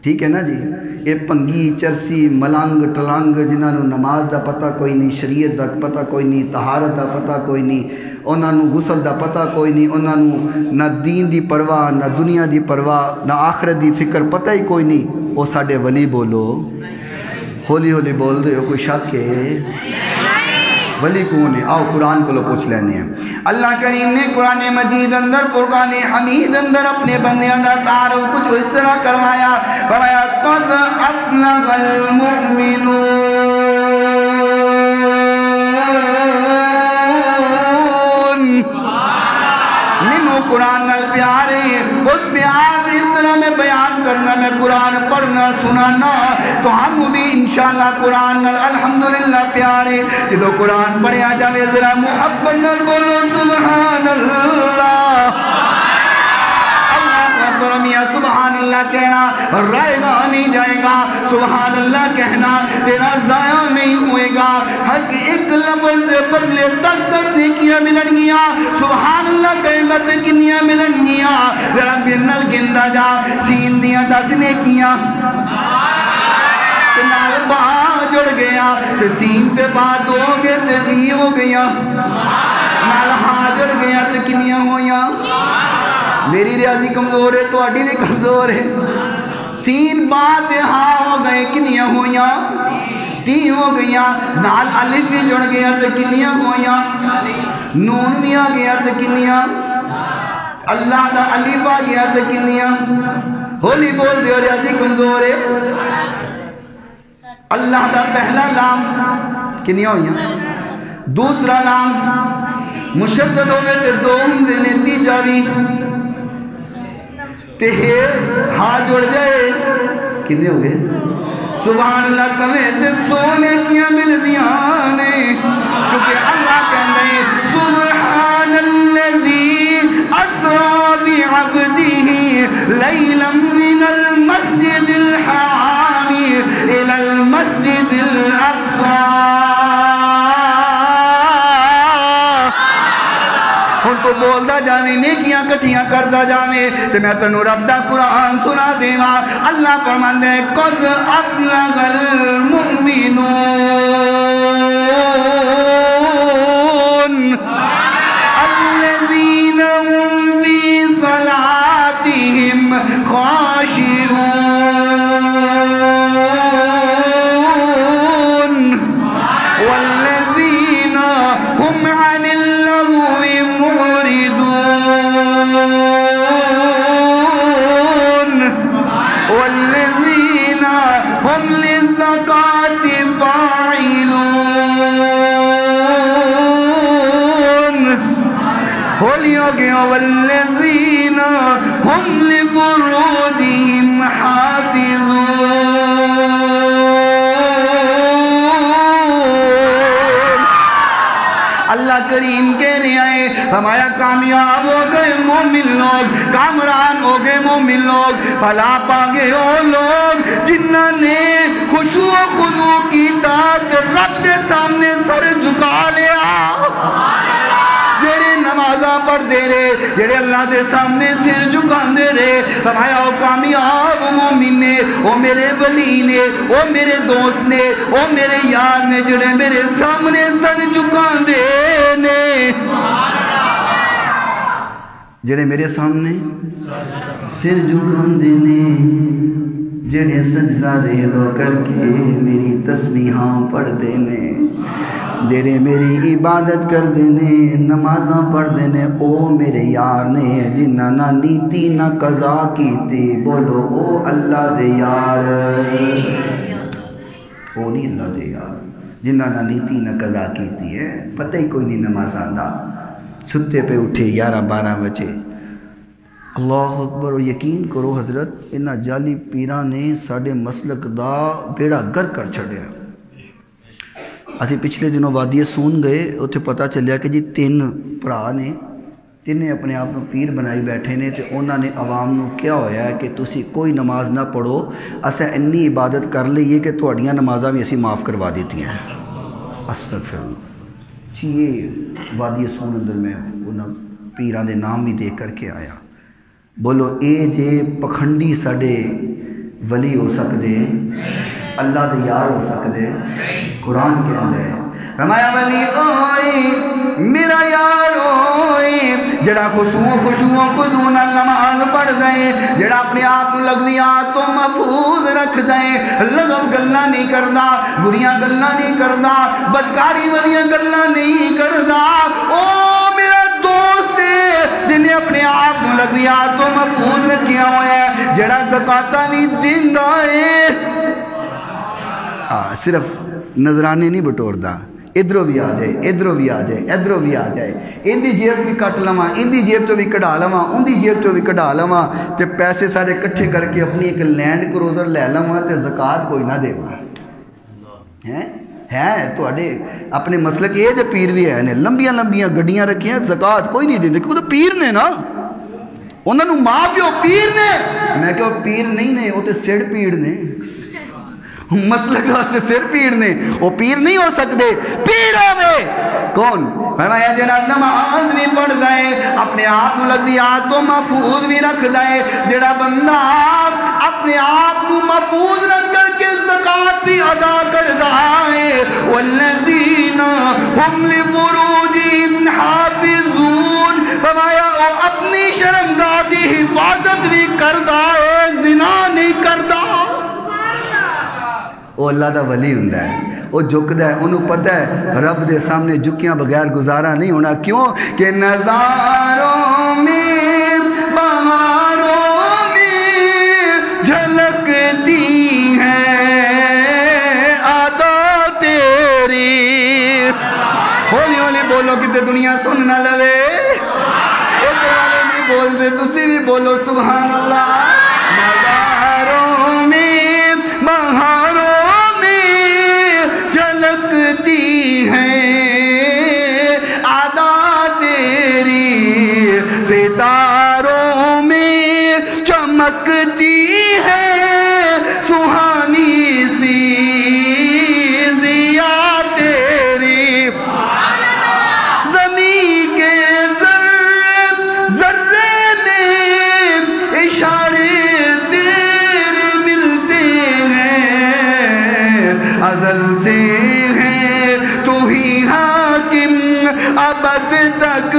ٹھیک ہے نا جی. یہ پنگی چرسی ملنگ ٹلنگ جنہوں نے نماز دا پتہ کوئی نہیں، شریعت دا پتہ کوئی نہیں، طہارت دا پتہ کوئی نہیں، انہوں غسل دا پتہ کوئی نہیں، انہوں نہ دین دی پرواہ نہ دنیا دی پرواہ نہ آخرت دی فکر پتہ ہی کوئی نہیں. وہ ساڈے ولی بولو ہولی ہولی بول رہے ہو، کوئی شک ہے؟ ولی کون ہے؟ آؤ قرآن کو لو پوچھ لینے ہیں. اللہ کریم نے قرآن مجید اندر فرقان حمید اندر اپنے بندیاں دا تعارف کچھ اس طرح کروایا، فرمایا قد افلح المؤمنون. منو قرآن نال پیارے، اس پیار اس طرح میں بیان کرنا، میں قرآن پڑھنا سنانا تو ہم بھی انشاءاللہ قرآن نال الحمدللہ پیارے. جدو قرآن پڑھیا جاوے ذرا محبت نال بولو سبحان اللہ. میاں سبحان اللہ کہنا رائے گا نہیں جائے گا، سبحان اللہ کہنا تیرا ضائع نہیں ہوئے گا. حق ایک لفظ دے بدلے 10 نیکیاں ملن گیا. سبحان اللہ کہے گا تے کنیاں ملن گیا؟ ذرا بنل گندا جا. سین دیاں 10 نیکیاں تے نال با جڑ گیا تے سین تے با دو گے تے 20 ہو گیا، نال ہاں جڑ گیا تے کنیاں ہویاں؟ میری ریاضی کمزور ہے، تو اڈی بھی کمزور ہے. سین بات ہاں ہو گئے کنیاں ہویاں؟ 30 ہو گئیاں. نال الف بھی جڑ گیا تو کنیاں ہویاں؟ نون بھی آ گیا تو کنیاں؟ اللہ دا الف آ گیا تو کنیاں؟ ہولی بول دیو، ریاضی کمزور ہے. اللہ دا پہلا لام کنیاں ہویاں؟ دوسرا لام مشدد ہوئے تے 2 ہوں دینے، تیجا بھی تے ہاں جڑ جائے کتنے ہو گئے؟ سبحان اللہ کمیں تے سونے کیا مل دیانے، کیونکہ اللہ کہنے سبحان الذی اسرا بعبدہ لیلا من المسجد الحرام الى المسجد الاقصی. ہن تو بولدا جاویں نیکیاں کٹھیاں کردا جاویں تے میں تینوں رب دا قرآن سنا دیواں. اللہ فرماندا ہے قد افلح المؤمنون الذین هم فی صلاتهم خاشعون والذین هم عن اللغو معرضون والذین هم للزکاة فاعلون. ہولی ہو گیا والذین هم لفروجهم حافظون. اللہ کریم کہہ رہے ہیں ہمارا کامیاب ہو گئے مومن لوگ، کامران ہو گئے مومن لوگ، فلاح پا گئے وہ لوگ جنہوں نے خشوع و خضوع کی تات رب کے سامنے سر جھکا لیا، جڑے نمازاں پڑھ دے رہے، جڑے اللہ دے سامنے سر جھکان دے رہے. فرمایا وہ کامیاب مومن نے، وہ میرے ولی نے، وہ میرے دوست نے، وہ میرے یار نے، جڑے میرے سامنے سر جھکان دے نے، جڑے میرے سامنے سر جھکان دے نے، جڑے سجدہ ریزو کر کے میری تسبیحاں پڑھ دے نے، جڑے میری عبادت کر دینے نمازاں پڑھ دینے، او میرے یار نے جنہ نہ نیتی نہ قضا کیتی. بولو او اللہ دے یار، او نہیں اللہ دے یار جنہ نہ نیتی نہ قضا کیتی ہے. پتہ ہی کوئی نہیں نمازاں دا، ستے پہ اٹھے 11-12 بجے. اللہ اکبر. اور یقین کرو حضرت انہاں جعلی پیراں نے ساڈے مسلک دا بیڑا گر کر چھڑیا. اسی پچھلے دنوں وادی سون گئے، اتنے پتہ چلیا کہ جی 3 بھرا نے، تینے اپنے آپ کو پیر بنائی بیٹھے نے، تے انہوں نے عوام نو کیا ہویا ہے کہ تسی کوئی نماز نہ پڑھو، اسا انی عبادت کر لئیے کہ تہاڈیاں نمازاں بھی اسی معاف کروا دیتی ہیں. استغفر اللہ. یہ وادی سون اندر میں انہاں پیراں دے نام بھی دیکھ کر کے آیا. بولو اے جے پکھنڈی ساڈے ولی ہو سکتے اللہ دے یار ہو سکتے قرآن کے اندر فرمایا ولی اوئی میرا یار اوئی جڑا خشوع نماز پڑھ گئے جڑا اپنے آپ لغویات تو محفوظ رکھ دے لغو گلاں نہیں کردا بریاں گلاں نہیں کردا بدکاری والیاں گلاں نہیں کردا او میرا دوست جنہیں اپنے آپ لغویات تو محفوظ رکھیا ہوا ہے جڑا زکاتاں بھی دیندا ہے صرف نظرانے نہیں بٹوردا ادھروں بھی آ جائے ادھروں بھی آ جائے ادھروں بھی آ جائے ان دی جیب بھی کٹ لواں ان دی جیب تو بھی کਢਾ لواں ان دی جیب تو بھی کਢਾ لواں تے پیسے سارے کٹھے کر کے اپنی ایک لینڈ کروزر لے لواں تے زکات کوئی نہ دیواں ہے تواڈے اپنے مسلک یہ جو پیر بھی ہے نے لمبیاں لمبیاں گڈیاں رکھیاں زکات کوئی نہیں دیندے کیونکہ تو پیر نے نا انہاں نوں ماں پیو پیر نے میں کہ پیر نہیں نے وہ تے سڑ پیڑ نے مسلک واسطے سر پیڑ نے وہ پیر نہیں ہو سکتے پیر ہوئے کون فرمایا جڑا نماز بھی پڑھ دے اپنے آپ لغویات تو محفوظ بھی رکھ دے جڑا بندہ اپنے آپ کو محفوظ رکھ کر کے زکات بھی ادا کردا ہے والذین هم لفروجهم حافظون فرمایا وہ اپنی شرمگاہ کی حفاظت بھی کردا ہے زنا نہیں کردا وہ اللہ دا ولی ہوندا ہے وہ جھکدا ہے انہوں پتہ ہے رب دے سامنے جھکیاں بغیر گزارا نہیں ہونا کیوں کہ نظاروں میں بہاروں میں جھلکتی ہیں عطا تیری ہولی ہولی بولو کتے دنیا سن نہ لوے ایک والے نہیں بول دے تسی بھی بولو سبحان اللہ نظاروں میں بہاروں ستاروں میں چمکتی ہے سہانی سی ضیا تیری زمین کے ذرے میں اشارے تیرے ملتے ہیں ازل سے ہے تو ہی حاکم ابد تک